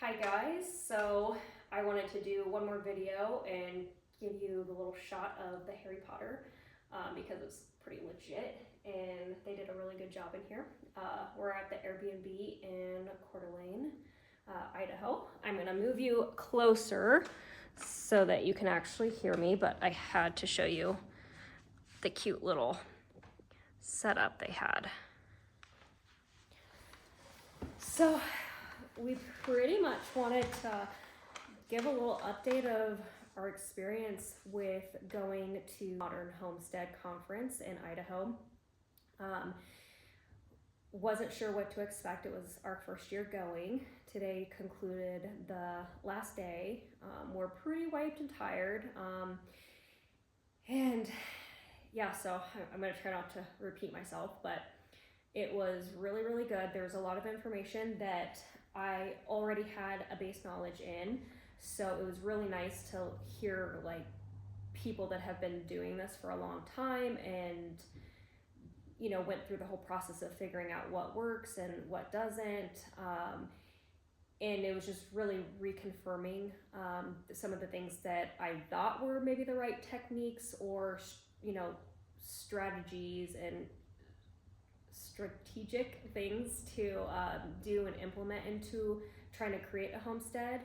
Hi guys, so I wanted to do one more video and give you the little shot of the Harry Potter because it's pretty legit and they did a really good job in here. We're at the Airbnb in Coeur d'Alene, Idaho. I'm gonna move you closer so that you can actually hear me, but I had to show you the cute little setup they had. So we pretty much wanted to give a little update of our experience with going to Modern Homestead Conference in Idaho. Wasn't sure what to expect. It was our first year going. Today concluded the last day. We're pretty wiped and tired. And yeah, so I'm gonna try not to repeat myself, but it was really, really good. There's a lot of information that I already had a base knowledge in, so it was really nice to hear like people that have been doing this for a long time and went through the whole process of figuring out what works and what doesn't, and it was just really reconfirming some of the things that I thought were maybe the right techniques or strategies and strategic things to do and implement into trying to create a homestead,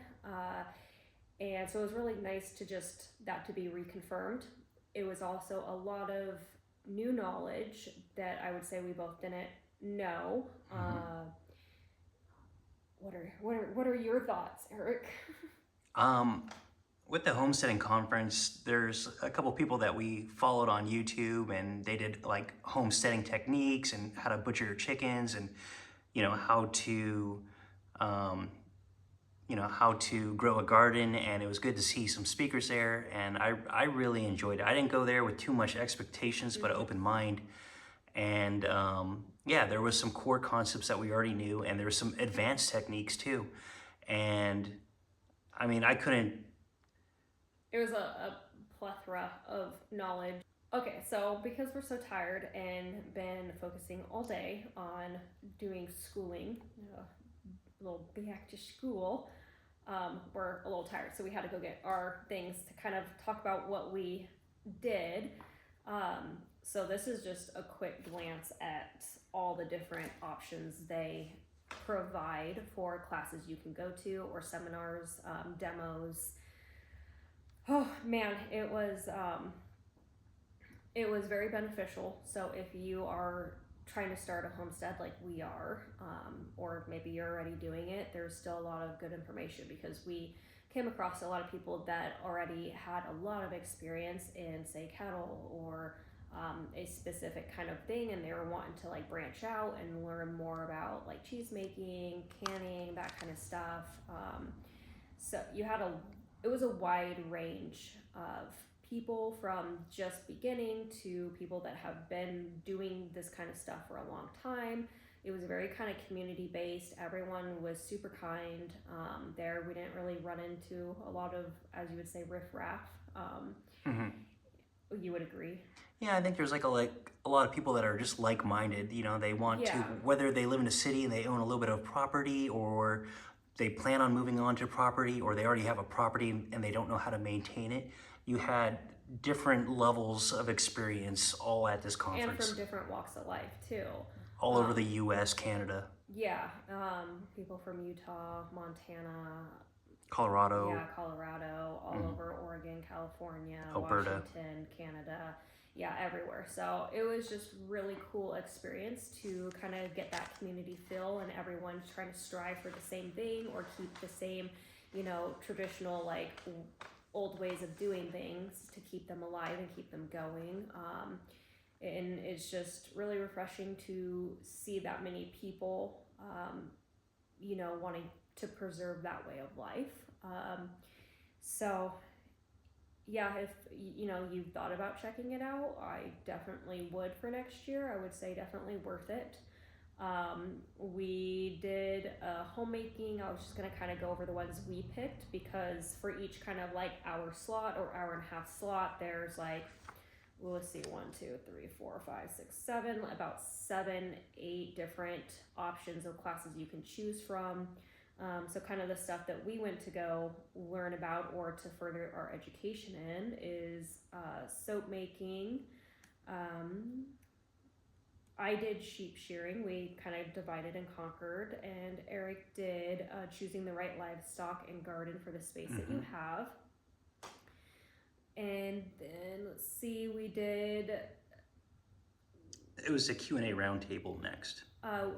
and so it was really nice to just that to be reconfirmed. It was also a lot of new knowledge that I would say we both didn't know. What are your thoughts, Eric? With the Homesteading Conference, there's a couple people that we followed on YouTube, and they did like homesteading techniques and how to butcher your chickens, and how to how to grow a garden. And it was good to see some speakers there, and I really enjoyed it. I didn't go there with too much expectations, but an open mind. And yeah, there was some core concepts that we already knew, and there was some advanced techniques too. And I mean, It was a plethora of knowledge. Okay, so because we're so tired and been focusing all day on doing schooling, a little back to school, we're a little tired. So we had to go get our things to kind of talk about what we did. So this is just a quick glance at all the different options they provide for classes you can go to or seminars, demos. Oh man, it was very beneficial. So if you are trying to start a homestead like we are, or maybe you're already doing it, there's still a lot of good information because we came across a lot of people that already had a lot of experience in, say, cattle or a specific kind of thing, and they were wanting to like branch out and learn more about like cheese making, canning, that kind of stuff. So it was a wide range of people, from just beginning to people that have been doing this kind of stuff for a long time. It was very kind of community based. Everyone was super kind there. We didn't really run into a lot of, as you would say, riffraff. You would agree? Yeah, I think there's like a lot of people that are just like-minded. They want to, whether they live in a city and they own a little bit of property, or they plan on moving on to property, or they already have a property and they don't know how to maintain it. You had different levels of experience all at this conference. And from different walks of life too. All over the US, Canada. Yeah, people from Utah, Montana, Colorado. Yeah, Colorado, all over Oregon, California, Alberta. Washington, Canada. Yeah, everywhere. So it was just really cool experience to kind of get that community feel, and everyone trying to strive for the same thing or keep the same, traditional like old ways of doing things to keep them alive and keep them going. And it's just really refreshing to see that many people, wanting to preserve that way of life. So yeah, if you've thought about checking it out, I definitely would for next year. I would say definitely worth it. We did homemaking. I was just gonna kind of go over the ones we picked, because for each kind of like hour slot or hour and a half slot, there's like, well, let's see, 1, 2, 3, 4, 5, 6, 7, about 7, 8 different options of classes you can choose from. So kind of the stuff that we went to go learn about or to further our education in is soap making. I did sheep shearing. We kind of divided and conquered, and Eric did choosing the right livestock and garden for the space that you have. And then let's see, we did. It was a Q&A roundtable next.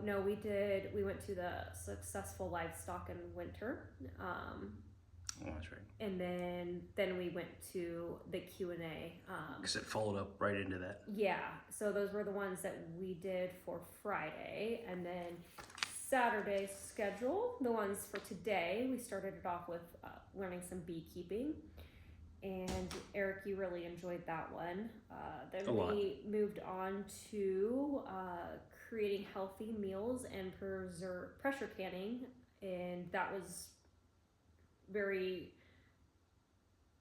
No, we went to the successful livestock in winter. Oh, that's right. And then we went to the Q&A. Because it followed up right into that. Yeah, so those were the ones that we did for Friday. And then Saturday's schedule, the ones for today, we started it off with learning some beekeeping. And Eric, you really enjoyed that one. Then we moved on to creating healthy meals and pressure canning, and that was very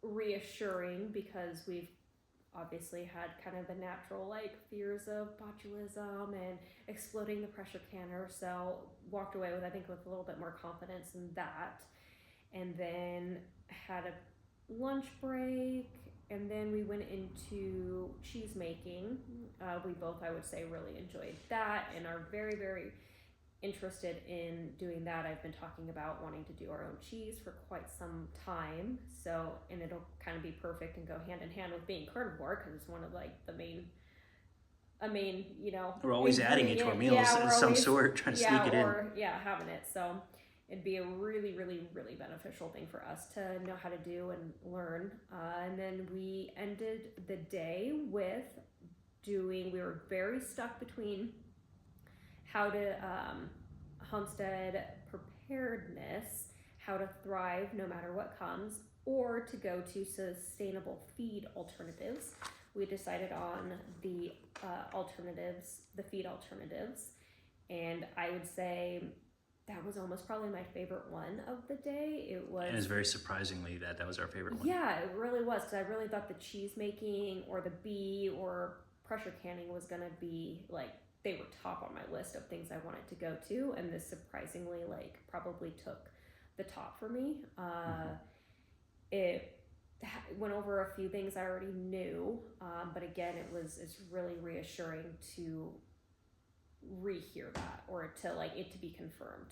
reassuring because we've obviously had kind of the natural like fears of botulism and exploding the pressure canner, so walked away with, I think, with a little bit more confidence in that. And then had a lunch break, and then we went into cheese making. We both, I would say, really enjoyed that and are very, very interested in doing that. I've been talking about wanting to do our own cheese for quite some time, so, and it'll kind of be perfect and go hand in hand with being carnivore because it's one of like a main, you know, we're always adding it to our meals of some sort, trying to sneak it in. Having it. So it'd be a really, really, really beneficial thing for us to know how to do and learn. And then we ended the day with we were very stuck between how to homestead preparedness, how to thrive no matter what comes, or to go to sustainable feed alternatives. We decided on the feed alternatives, and I would say that was almost probably my favorite one of the day. It was very surprisingly that was our favorite one. Yeah, it really was, because I really thought the cheese making or the bee or pressure canning was gonna be like, they were top on my list of things I wanted to go to, and this surprisingly like probably took the top for me. It went over a few things I already knew, but again, it's really reassuring to rehear that, or to like it to be confirmed.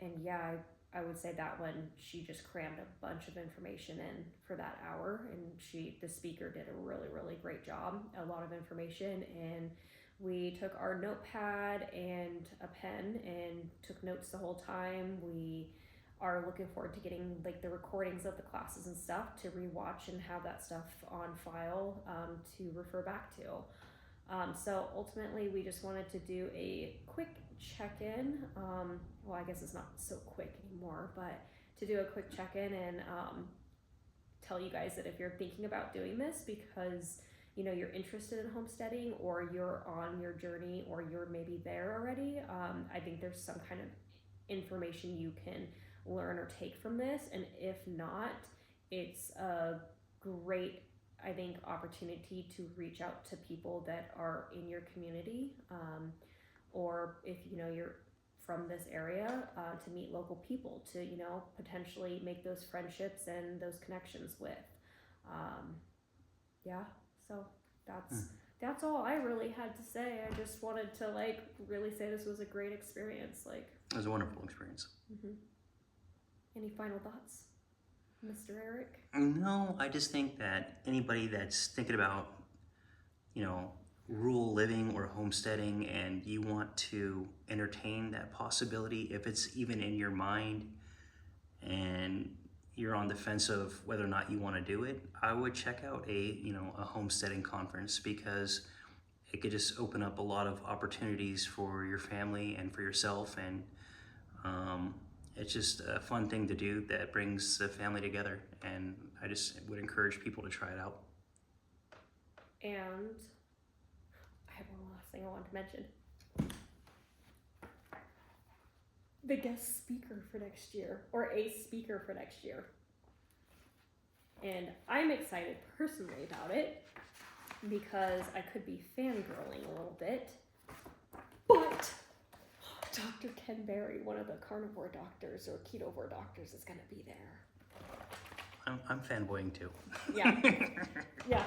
And yeah, I would say that one, she just crammed a bunch of information in for that hour, and the speaker did a really, really great job. A lot of information, and we took our notepad and a pen and took notes the whole time. We are looking forward to getting like the recordings of the classes and stuff to rewatch and have that stuff on file to refer back to. So ultimately, we just wanted to do a quick check-in. Well, I guess it's not so quick anymore, but to do a quick check-in and tell you guys that if you're thinking about doing this because you know you're interested in homesteading, or you're on your journey, or you're maybe there already, I think there's some kind of information you can learn or take from this. And if not, it's a great, I think, opportunity to reach out to people that are in your community, or if you know you're from this area, to meet local people, to you know potentially make those friendships and those connections with. So that's all I really had to say. I just wanted to like really say this was a great experience. Like, it was a wonderful experience. Any final thoughts, Mr. Eric? No, I just think that anybody that's thinking about, you know, rural living or homesteading, and you want to entertain that possibility, if it's even in your mind and you're on the fence of whether or not you want to do it, I would check out a homesteading conference, because it could just open up a lot of opportunities for your family and for yourself, and it's just a fun thing to do that brings the family together, and I just would encourage people to try it out. And I have one last thing I want to mention. The guest speaker for next year, or a speaker for next year. And I'm excited personally about it because I could be fangirling a little bit, but Dr. Ken Berry, one of the carnivore doctors or ketovore doctors, is going to be there. I'm fanboying too. Yeah. Yeah.